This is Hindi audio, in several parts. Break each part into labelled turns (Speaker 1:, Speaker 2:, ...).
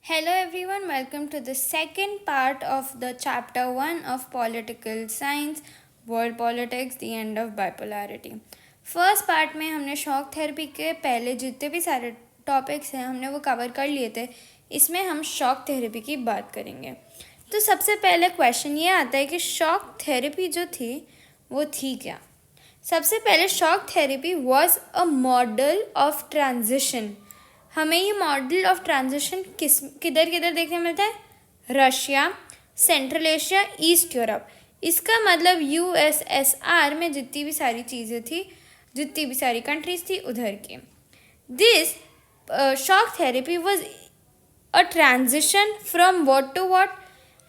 Speaker 1: Hello everyone, welcome to the second part of the chapter 1 of Political Science, World Politics, the End of Bipolarity. First part में हमने शॉक थेरेपी के पहले जितने भी सारे टॉपिक्स हैं हमने वो कवर कर लिए थे. इसमें हम शॉक थेरेपी की बात करेंगे. तो सबसे पहले क्वेश्चन ये आता है कि शॉक थेरेपी जो थी वो थी क्या. सबसे पहले shock therapy was a model of transition. हमें ये मॉडल ऑफ ट्रांजिशन किधर किधर देखने मिलता है. Russia, central Asia, east Europe. इसका मतलब यूएसएसआर में जितनी भी सारी चीज़ें थी, जितनी भी सारी कंट्रीज थी उधर की. This shock therapy was a transition from what to what,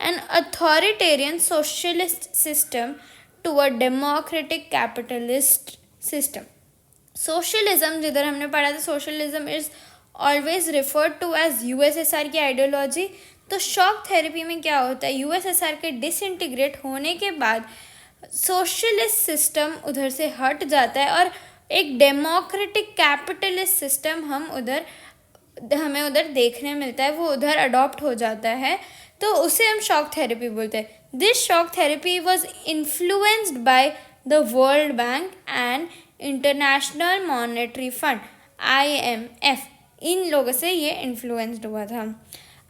Speaker 1: an authoritarian socialist system to a democratic capitalist system. Socialism जिधर हमने पढ़ा था, socialism is always referred to as USSR की आइडियोलॉजी. तो शॉक थेरेपी में क्या होता है, यूएसएसआर के डिसइंटीग्रेट होने के बाद सोशलिस्ट सिस्टम उधर से हट जाता है और एक डेमोक्रेटिक कैपिटलिस्ट सिस्टम हमें उधर देखने मिलता है, वो उधर अडॉप्ट हो जाता है. तो उसे हम शॉक थेरेपी बोलते हैं. This shock therapy was influenced by the world bank and international monetary fund IMF. इन लोगों से ये इन्फ्लुएंस्ड हुआ था.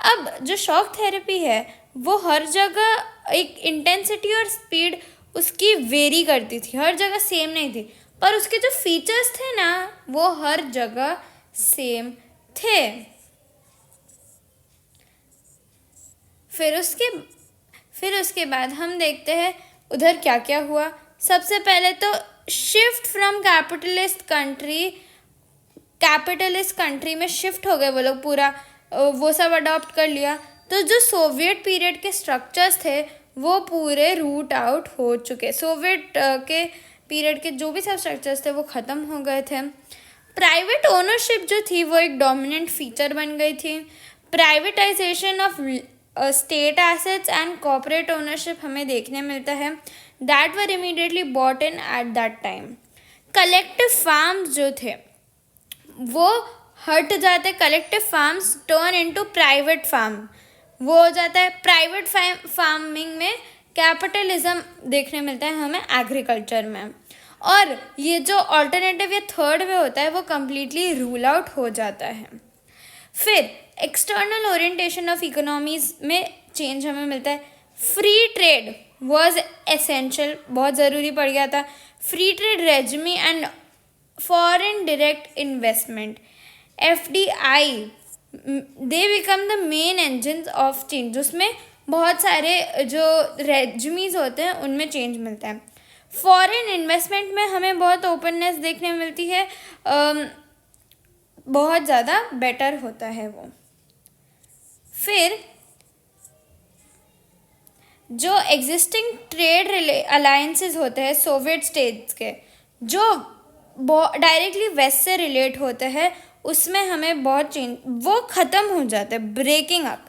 Speaker 1: अब जो शॉक थेरेपी है वो हर जगह एक इंटेंसिटी और स्पीड उसकी वेरी करती थी, हर जगह सेम नहीं थी, पर उसके जो फीचर्स थे ना वो हर जगह सेम थे. फिर उसके बाद हम देखते हैं उधर क्या क्या हुआ. सबसे पहले तो शिफ्ट फ्रॉम कैपिटलिस्ट कंट्री में शिफ्ट हो गए वो लोग, पूरा वो सब अडॉप्ट कर लिया. तो जो सोवियत पीरियड के स्ट्रक्चर्स थे वो पूरे रूट आउट हो चुके. सोवियत के पीरियड के जो भी सब स्ट्रक्चर्स थे वो ख़त्म हो गए थे. प्राइवेट ओनरशिप जो थी वो एक डोमिनेंट फीचर बन गई थी. Privatisation of state assets and corporate ownership हमें देखने मिलता है. That were immediately bought in at that time. Collective farms जो थे वो हट जाते. Collective farms turn into private farm, वो हो जाता है. प्राइवेट फार्मिंग में कैपिटलिज्म देखने मिलता है हमें एग्रीकल्चर में. और ये जो ऑल्टरनेटिव या थर्ड वे होता है वो कम्प्लीटली रूल आउट हो जाता है. फिर एक्सटर्नल ओरिएंटेशन ऑफ इकोनॉमीज में चेंज हमें मिलता है. फ्री ट्रेड वॉज एसेंशियल, बहुत ज़रूरी पड़ गया था. Free trade regime and foreign direct investment FDI they become the main engine of change. उसमें बहुत सारे जो रेजिमीज होते हैं उनमें चेंज मिलता है. फॉरेन इन्वेस्टमेंट में हमें बहुत ओपननेस देखने मिलती है, बहुत ज़्यादा बेटर होता है वो. फिर जो एग्जिस्टिंग ट्रेड अलायंसेस होते हैं सोवियत स्टेट्स के, जो डायरेक्टली वेस्ट से रिलेट होते हैं, उसमें हमें बहुत चेंज, वो ख़त्म हो जाते हैं. ब्रेकिंग अप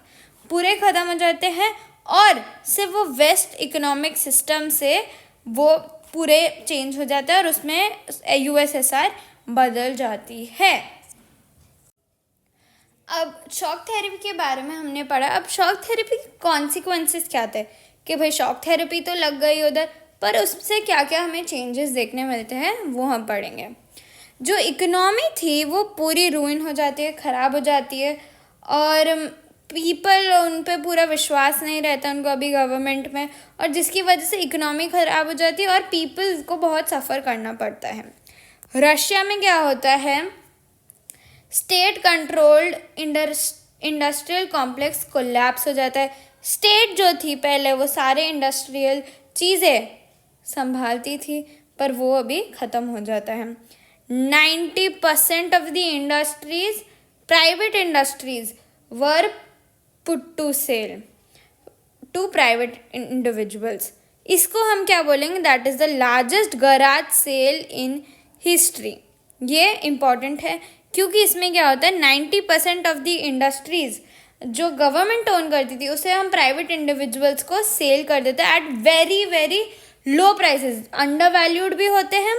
Speaker 1: पूरे ख़त्म हो जाते हैं और सिर्फ वो वेस्ट इकोनॉमिक सिस्टम से वो पूरे चेंज हो जाता है और उसमें USSR बदल जाती है. अब शॉक थेरेपी के बारे में हमने पढ़ा. अब शॉक थेरेपी के कॉन्सिक्वेंसेस क्या थे कि भाई शॉक थेरेपी तो लग गई उधर, पर उससे क्या क्या हमें चेंजेस देखने मिलते हैं वो हम पढ़ेंगे. जो इकोनॉमी थी वो पूरी रूइन हो जाती है, ख़राब हो जाती है, और पीपल उन पे पूरा विश्वास नहीं रहता उनको अभी गवर्नमेंट में, और जिसकी वजह से इकोनॉमी ख़राब हो जाती है और पीपल को बहुत सफ़र करना पड़ता है. रशिया में क्या होता है, state controlled industrial complex collapse हो जाता है. स्टेट जो थी पहले वो सारे इंडस्ट्रियल चीज़ें संभालती थी, पर वो अभी ख़त्म हो जाता है. 90% of the industries, private industries, were put to sale to private individuals. इसको हम क्या बोलेंगे, that is the largest garage sale in history. ये इम्पॉर्टेंट है क्योंकि इसमें क्या होता है, 90% ऑफ द इंडस्ट्रीज जो गवर्नमेंट ओन करती थी उसे हम प्राइवेट इंडिविजुअल्स को सेल कर देते हैं at very very low prices. Undervalued भी होते हैं,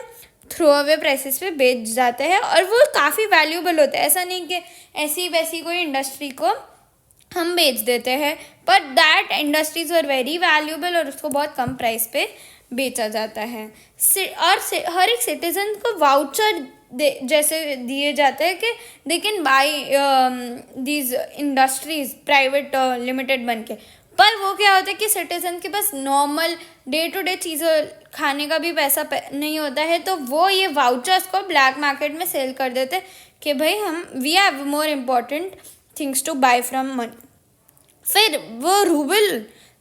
Speaker 1: थ्रो अवे प्राइसेस पे बेच जाते हैं और वो काफ़ी वैल्यूबल होता है. ऐसा नहीं कि ऐसी वैसी कोई इंडस्ट्री को हम बेच देते हैं, पर that industries are very valuable और उसको बहुत कम प्राइस पे बेचा जाता है। और हर एक सिटीजन को वाउचर जैसे दिए जाते हैं कि they can buy these industries private limited बन के। पर वो क्या होता है कि सिटीजन के पास नॉर्मल डे टू डे चीज़ें खाने का भी पैसा नहीं होता है, तो वो ये वाउचर्स को ब्लैक मार्केट में सेल कर देते हैं कि भाई हम we have more important things to buy from money. फिर वो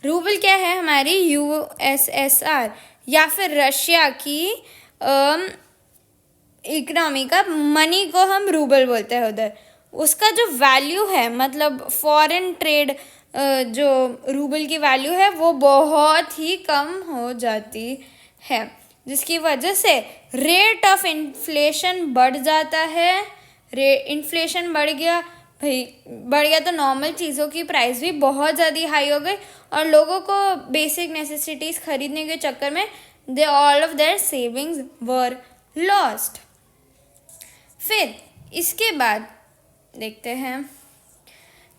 Speaker 1: रूबल क्या है, हमारी यूएसएसआर या फिर रशिया की इकोनॉमी का मनी को हम रूबल बोलते हैं उधर। उसका जो वैल्यू है, मतलब फॉरेन ट्रेड जो रूबल की वैल्यू है वो बहुत ही कम हो जाती है, जिसकी वजह से रेट ऑफ इन्फ्लेशन बढ़ जाता है। इन्फ्लेशन बढ़ गया तो नॉर्मल चीज़ों की प्राइस भी बहुत ज़्यादा हाई हो गई और लोगों को बेसिक नेसेसिटीज़ खरीदने के चक्कर में they all of their savings were lost. फिर इसके बाद देखते हैं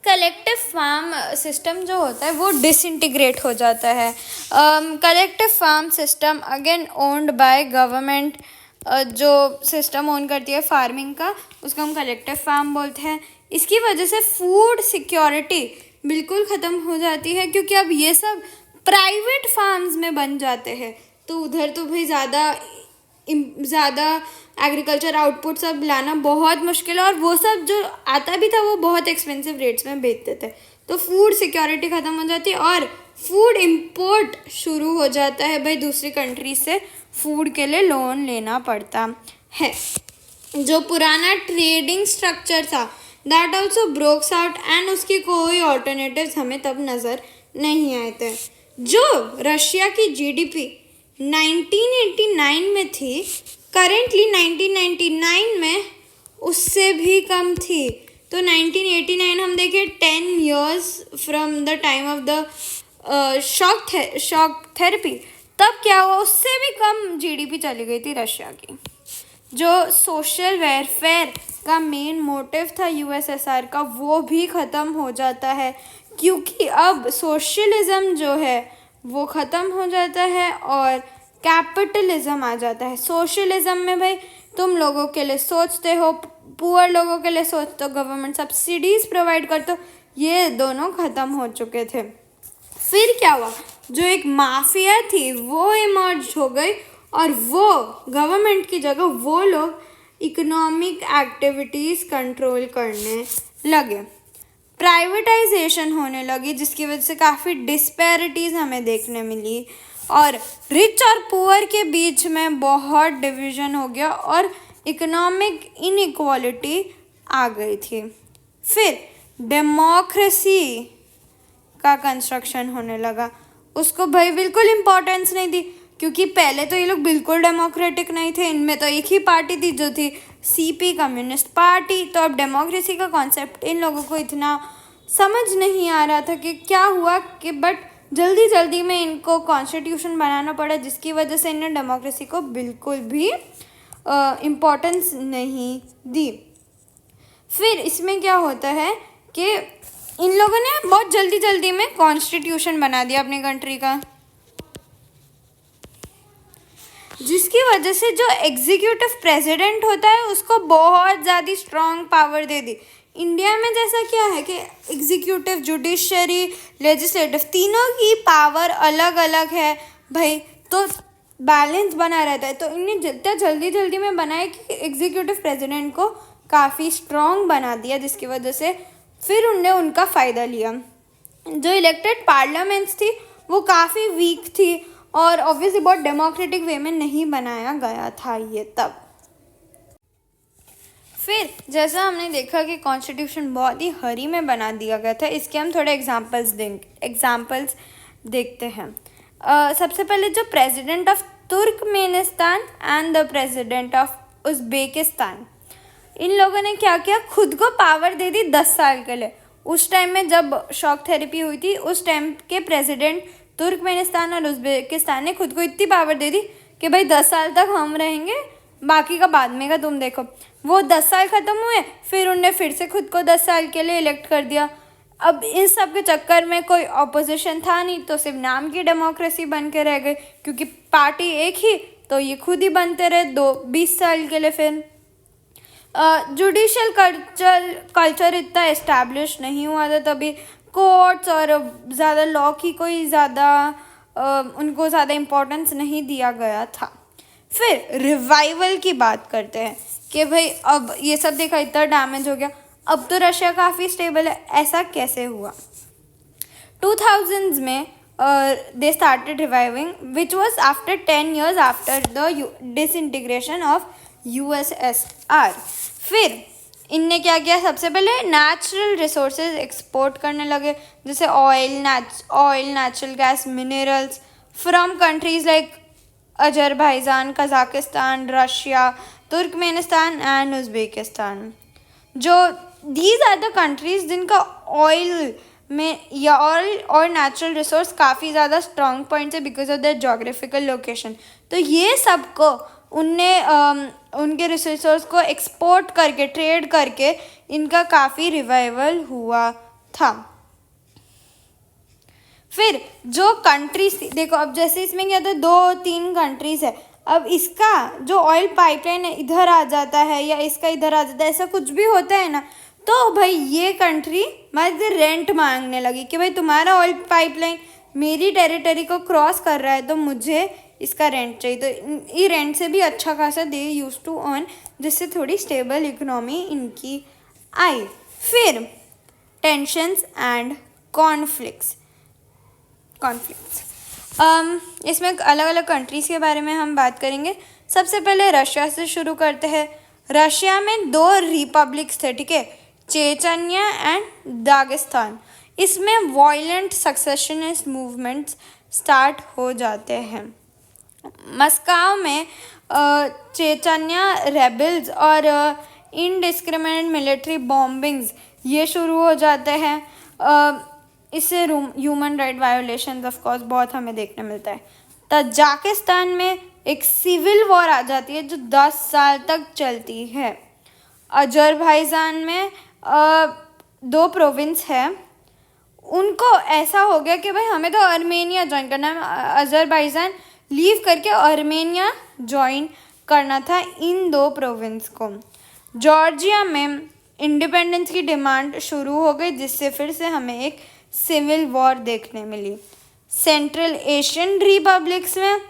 Speaker 1: कलेक्टिव फार्म सिस्टम जो होता है वो डिसइंटीग्रेट हो जाता है। Collective farm system again owned by government, जो सिस्टम ओन करती है फार्मिंग का उसको हम कलेक्टिव फार्म बोलते हैं। इसकी वजह से फूड सिक्योरिटी बिल्कुल ख़त्म हो जाती है, क्योंकि अब ये सब प्राइवेट फार्म्स में बन जाते हैं, तो उधर तो भाई ज़्यादा एग्रीकल्चर आउटपुट सब लाना बहुत मुश्किल है और वो सब जो आता भी था वो बहुत एक्सपेंसिव रेट्स में बेचते थे, तो फूड सिक्योरिटी ख़त्म हो जाती है और फूड इंपोर्ट शुरू हो जाता है। भाई दूसरी कंट्री से फूड के लिए लोन लेना पड़ता है। जो पुराना ट्रेडिंग स्ट्रक्चर था दैट ऑल्सो ब्रोक्स आउट एंड उसकी कोई ऑल्टरनेटिव्स हमें तब नज़र नहीं आए थे। जो रशिया की जीडीपी 1989 में थी, करेंटली 1999 में उससे भी कम थी। तो 1989 हम देखें 10 years from the time of the shock therapy, तब क्या हुआ, उससे भी कम जीडीपी चली गई थी रशिया की। जो सोशल वेलफेयर का मेन मोटिव था यूएसएसआर का वो भी ख़त्म हो जाता है, क्योंकि अब सोशलिज्म जो है वो ख़त्म हो जाता है और कैपिटलिज्म आ जाता है। सोशलिज्म में भाई तुम लोगों के लिए सोचते हो, पुअर लोगों के लिए सोचते हो, गवर्नमेंट सब्सिडीज़ प्रोवाइड करते हो, ये दोनों ख़त्म हो चुके थे। फिर क्या हुआ, जो एक माफिया थी वो इमर्ज हो गई और वो गवर्नमेंट की जगह वो लोग इकोनॉमिक एक्टिविटीज़ कंट्रोल करने लगे। प्राइवेटाइजेशन होने लगी, जिसकी वजह से काफ़ी डिस्पैरिटीज़ हमें देखने मिली और रिच और पुअर के बीच में बहुत डिवीज़न हो गया और इकोनॉमिक इनइक्वालिटी आ गई थी। फिर डेमोक्रेसी का कंस्ट्रक्शन होने लगा, उसको भाई बिल्कुल इम्पोर्टेंस नहीं दी, क्योंकि पहले तो ये लोग बिल्कुल डेमोक्रेटिक नहीं थे, इनमें तो एक ही पार्टी थी जो थी सीपी कम्युनिस्ट पार्टी। तो अब डेमोक्रेसी का कॉन्सेप्ट इन लोगों को इतना समझ नहीं आ रहा था कि क्या हुआ कि बट जल्दी में इनको कॉन्स्टिट्यूशन बनाना पड़ा, जिसकी वजह से इन्हें डेमोक्रेसी को बिल्कुल भी इम्पोर्टेंस नहीं दी। फिर इसमें क्या होता है कि इन लोगों ने बहुत जल्दी में कॉन्स्टिट्यूशन बना दिया अपनी कंट्री का, जिसकी वजह से जो एग्जीक्यूटिव प्रेसिडेंट होता है उसको बहुत ज़्यादा स्ट्रॉन्ग पावर दे दी। इंडिया में जैसा क्या है कि एग्जीक्यूटिव, जुडिशरी, लेजिस्लेटिव तीनों की पावर अलग अलग है भाई, तो बैलेंस बना रहता है। तो इन्हें जितना जल्दी में बनाया कि एग्जीक्यूटिव प्रेसिडेंट को काफ़ी स्ट्रॉन्ग बना दिया, जिसकी वजह से फिर उनने उनका फ़ायदा लिया। जो इलेक्टेड पार्लियामेंट्स थी वो काफ़ी वीक थी और ऑब्वियसली बहुत डेमोक्रेटिक वे में नहीं बनाया गया था ये तब। फिर जैसा हमने देखा कि कॉन्स्टिट्यूशन बहुत ही हरी में बना दिया गया था, इसके हम थोड़े एग्जांपल्स देखते हैं। सबसे पहले जो president of Turkmenistan and the president of Uzbekistan, इन लोगों ने क्या किया, खुद को पावर दे दी 10 साल के लिए। उस टाइम में जब शॉक थेरेपी हुई थी उस टाइम के प्रेसिडेंट तुर्कमेनिस्तान और उज़्बेकिस्तान ने खुद को इतनी पावर दे दी कि भाई 10 साल तक हम रहेंगे, बाकी का बाद में का तुम देखो। वो 10 साल ख़त्म हुए, फिर उनने फिर से खुद को 10 साल के लिए इलेक्ट कर दिया। अब इस सब के चक्कर में कोई ऑपोजिशन था नहीं, तो सिर्फ नाम की डेमोक्रेसी बन के रह गई, क्योंकि पार्टी एक ही, तो ये खुद ही बनते रहे 20 साल के लिए। फिर जुडिशल कल्चर इतना इस्टेब्लिश नहीं हुआ था तभी, कोर्ट्स और ज़्यादा लॉ की कोई ज़्यादा उनको ज़्यादा इम्पोर्टेंस नहीं दिया गया था। फिर रिवाइवल की बात करते हैं कि भाई अब ये सब देखा, इतना डैमेज हो गया, अब तो रशिया काफ़ी स्टेबल है। ऐसा कैसे हुआ? 2000s में they started reviving, which was after 10 years after the disintegration of USSR. फिर इनने क्या किया? सबसे पहले नेचुरल रिसोर्सेज एक्सपोर्ट करने लगे, जैसे oil, natural gas, minerals from countries like Azerbaijan, Kazakhstan, Russia, Turkmenistan and Uzbekistan. जो दीज आर द कंट्रीज जिनका ऑयल में या ऑयल और नेचुरल रिसोर्स काफ़ी ज़्यादा स्ट्रॉन्ग पॉइंट्स है because of the geographical location. तो ये सबको उनने उनके रिसोर्स को एक्सपोर्ट करके, ट्रेड करके इनका काफ़ी रिवाइवल हुआ था। फिर जो कंट्रीज थी, देखो अब जैसे इसमें क्या था, 2-3 कंट्रीज है, अब इसका जो ऑयल पाइपलाइन इधर आ जाता है या इसका इधर आ जाता है, ऐसा कुछ भी होता है ना, तो भाई ये कंट्री मुझे रेंट मांगने लगी कि भाई तुम्हारा ऑयल पाइपलाइन मेरी टेरिटरी को क्रॉस कर रहा है, तो मुझे इसका रेंट चाहिए। तो ये रेंट से भी अच्छा खासा दे यूज टू अर्न, जिससे थोड़ी स्टेबल इकोनॉमी इनकी आई। फिर टेंशंस एंड कॉन्फ्लिक्ट्स। इसमें अलग अलग कंट्रीज़ के बारे में हम बात करेंगे। सबसे पहले रशिया से शुरू करते हैं। रशिया में 2 रिपब्लिक्स थे, ठीक है, चेचन्या एंड दागिस्तान। इसमें वॉयलेंट सक्सेशनिस्ट मूवमेंट्स स्टार्ट हो जाते हैं। मस्को में चेचन्या रेबल्स और इनडिस्क्रिमिनेट मिलिट्री बॉम्बिंग्स ये शुरू हो जाते हैं। इससे human right violations of course बहुत हमें देखने मिलता है। तजाकिस्तान में एक सिविल वॉर आ जाती है जो 10 साल तक चलती है। अजरबैजान में 2 प्रोविंस है, उनको ऐसा हो गया कि भाई हमें तो आर्मेनिया ज्वाइन करना है, अजरबैजान लीव करके आर्मेनिया ज्वाइन करना था इन 2 प्रोविंस को। जॉर्जिया में इंडिपेंडेंस की डिमांड शुरू हो गई, जिससे फिर से हमें एक सिविल वॉर देखने मिली। सेंट्रल एशियन रिपब्लिक्स में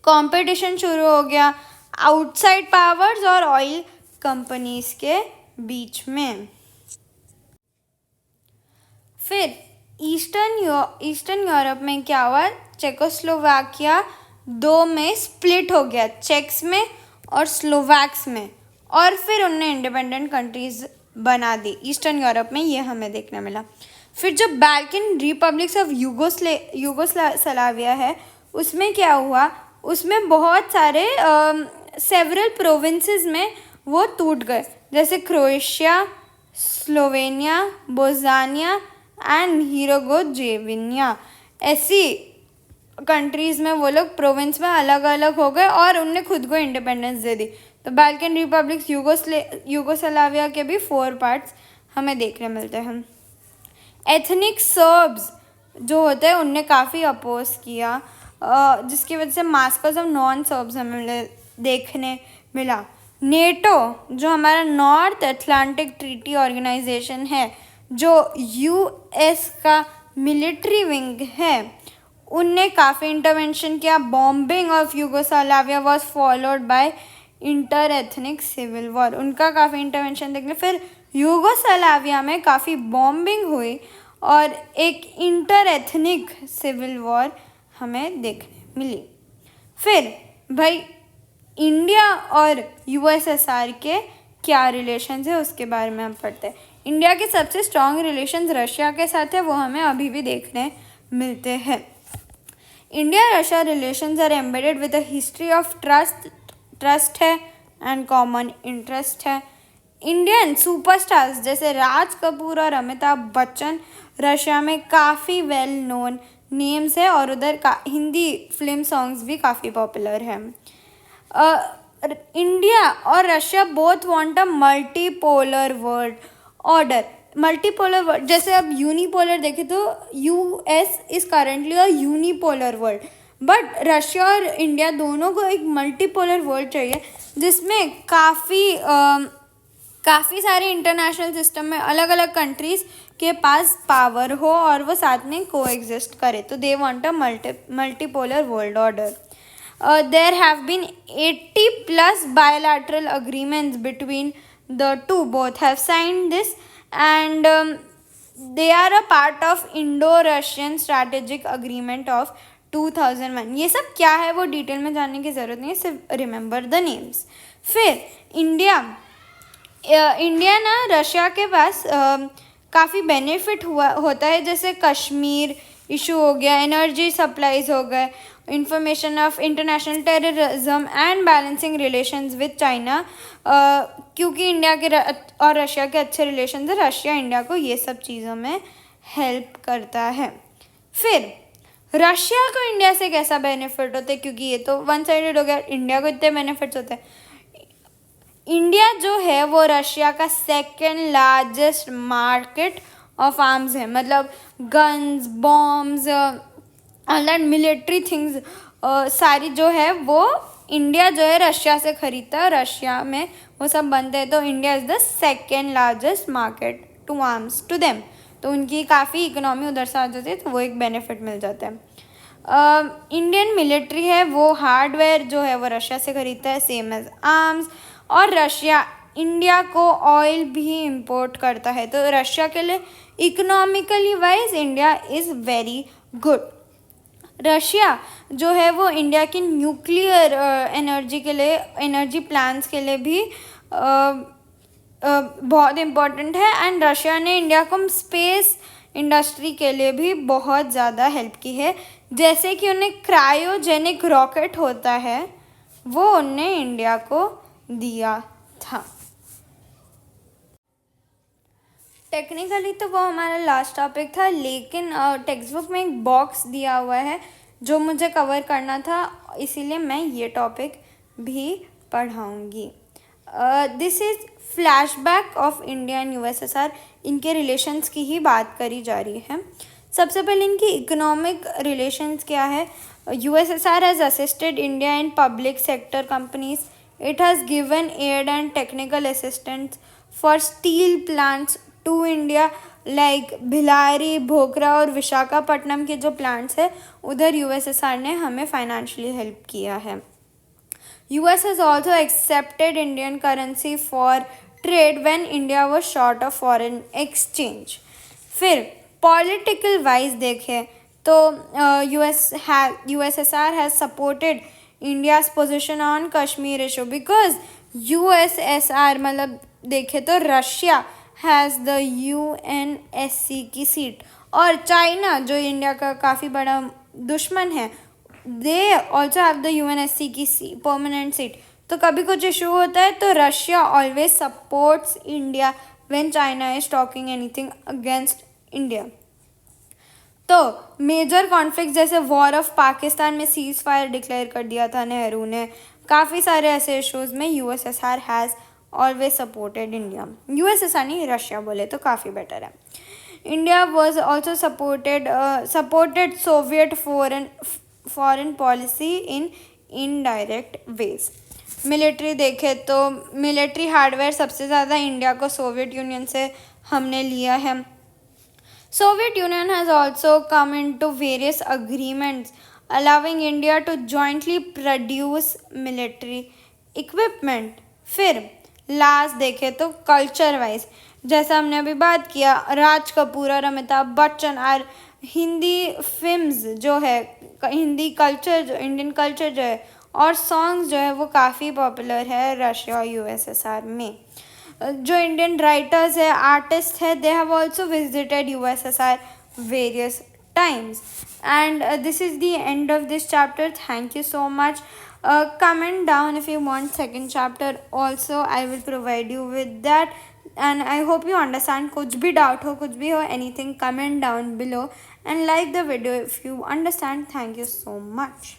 Speaker 1: कंपटीशन शुरू हो गया आउटसाइड पावर्स और ऑयल कंपनीज के बीच में। फिर ईस्टर्न यूरोप में क्या हुआ? चेकोस्लोवाकिया 2 में स्प्लिट हो गया, चेक्स में और स्लोवैक्स में, और फिर उनने इंडिपेंडेंट कंट्रीज बना दी ईस्टर्न यूरोप में, ये हमें देखने मिला। फिर जो बाल्कन रिपब्लिक्स ऑफ यूगोस्लाविया है, उसमें क्या हुआ? उसमें बहुत सारे सेवरल प्रोविंसेस में वो टूट गए, जैसे क्रोएशिया, स्लोवेनिया, बोस्निया एंड हिर्जेगोविना। ऐसी कंट्रीज़ में वो लोग प्रोविंस में अलग अलग हो गए और उनने खुद को इंडिपेंडेंस दे दी। तो बाल्कन रिपब्लिक्स यूगोस्लाविया के भी 4 पार्ट्स हमें देखने मिलते हैं। एथनिक सर्ब्स जो होते हैं उनने काफ़ी अपोज किया, जिसकी वजह से मास्कर्स ऑफ नॉन सर्ब्स हमें देखने मिला। नेटो जो हमारा नॉर्थ अटलांटिक ट्रीटी ऑर्गेनाइजेशन है, जो यूएस का मिलिट्री विंग है, उनने काफ़ी इंटरवेंशन किया। Bombing of Yugoslavia was followed by inter ethnic civil war. उनका काफ़ी इंटरवेंशन देखने, फिर यूगोस्लाविया में काफ़ी बॉम्बिंग हुई और एक इंटर एथनिक सिविल वॉर हमें देखने मिली। फिर भाई इंडिया और यूएसएसआर के क्या रिलेशंस है उसके बारे में हम पढ़ते हैं। इंडिया के सबसे स्ट्रॉन्ग रिलेशंस रशिया के साथ है, वो हमें अभी भी देखने मिलते हैं। India Russia relations are embedded with a history of trust है एंड कॉमन इंटरेस्ट है। इंडियन सुपरस्टार्स जैसे राज कपूर और अमिताभ बच्चन रशिया में काफ़ी वेल नोन नेम्स है और उधर का हिंदी फिल्म सॉन्ग्स भी काफ़ी पॉपुलर है। इंडिया और Russia both want a multipolar world order. Multipolar world, जैसे अब यूनिपोलर देखें तो US is currently a unipolar world, but Russia और इंडिया दोनों को एक मल्टीपोलर वर्ल्ड चाहिए जिसमें काफ़ी सारे इंटरनेशनल सिस्टम में अलग अलग कंट्रीज़ के पास पावर हो और वो साथ में को एग्जिस्ट करे. तो they want a multipolar world order. There have been 80 plus bilateral agreements between the two. Both have signed this, and they are a part of Indo-Russian Strategic Agreement of 2001. ये सब क्या है वो डिटेल में जानने की ज़रूरत नहीं है, सिर्फ रिमेंबर द नेम्स. फिर इंडिया ना रशिया के पास काफ़ी बेनिफिट होता है, जैसे कश्मीर इशू हो गया, एनर्जी सप्लाईज हो गए, information of international terrorism and balancing relations with China. क्योंकि इंडिया के और रशिया के अच्छे रिलेशन है, रशिया इंडिया को ये सब चीज़ों में हेल्प करता है. फिर रशिया को इंडिया से कैसा बेनिफिट होता है, क्योंकि ये तो वन साइडेड हो गया, इंडिया को इतने बेनिफिट्स होते हैं. इंडिया जो है वो रशिया का second largest market of arms है, मतलब guns, bombs, all that military things सारी जो है वो इंडिया जो है रशिया से खरीदता है, रशिया में वो सब बनते हैं. तो India is the second largest market to arms to them. तो उनकी काफ़ी इकोनॉमी उधर से आ जाती है, तो वो एक बेनिफिट मिल जाता है. इंडियन मिलिट्री है वो हार्डवेयर जो है वो रशिया से खरीदता है, सेम एज आर्म्स. और रशिया इंडिया को ऑयल भी इंपोर्ट करता है, तो रशिया के लिए economically wise India is very good. Russia जो है वो इंडिया की न्यूक्लियर एनर्जी के लिए, एनर्जी प्लान्स के लिए भी बहुत इम्पोर्टेंट है. एंड रशिया ने इंडिया को स्पेस इंडस्ट्री के लिए भी बहुत ज़्यादा हेल्प की है, जैसे कि उन्हें क्रायोजेनिक रॉकेट होता है वो उनने इंडिया को दिया था. टेक्निकली तो वो हमारा लास्ट टॉपिक था, लेकिन टेक्स्ट बुक में एक बॉक्स दिया हुआ है जो मुझे कवर करना था, इसीलिए मैं ये टॉपिक भी पढ़ाऊँगी. This is flashback of India and USSR. इनके रिलेशंस की ही बात करी जा रही है. सबसे पहले इनकी इकोनॉमिक रिलेशंस क्या है. USSR has assisted India in public sector companies. It has given aid and technical assistance for steel plants to India, like भिलारी, भोकरा और विशाखापट्टनम के जो प्लांट्स है उधर यूएसएसआर ने हमें फाइनेंशियली हेल्प किया है. US has also accepted Indian currency for trade when India was short of foreign exchange. फिर पॉलिटिकल वाइज देखें तो USSR has supported India's position on Kashmir issue because USSR मतलब देखें तो रशिया हैज़ द UNSC की सीट, और चाइना जो इंडिया का काफ़ी बड़ा दुश्मन है, they also have the UNSC की परमानेंट सीट. तो कभी कुछ इशू होता है तो Russia always supports India when China is talking anything against India. तो मेजर कॉन्फ्लिक्ट जैसे वॉर ऑफ पाकिस्तान में सीज फायर डिक्लेयर कर दिया था नेहरू ने. काफ़ी सारे ऐसे इश्यूज़ में USSR has always supported India. USSR नहीं, रशिया बोले तो काफ़ी बेटर है. India was also supported Soviet foreign policy in indirect ways. Military देखें तो मिलिट्री हार्डवेयर सबसे ज़्यादा इंडिया को सोवियत यूनियन से हमने लिया है. Soviet Union has also come into various agreements allowing India to jointly produce military equipment. फिर लास्ट देखें तो कल्चर वाइज, जैसा हमने अभी बात किया, राज कपूर और अमिताभ बच्चन और हिंदी फिल्म्स जो है, हिंदी कल्चर जो, इंडियन कल्चर जो है और सॉन्ग्स जो है वो काफ़ी पॉपुलर है रशिया और यूएसएसआर में. जो इंडियन राइटर्स है, आर्टिस्ट है, they have also visited USSR various times. And this is the end of this chapter. Thank you so much. Comment down if you want second chapter also. I will provide you with that, and I hope you understand. कुछ भी doubt हो, कुछ भी हो, anything, comment down below and like the video if you understand. Thank you so much.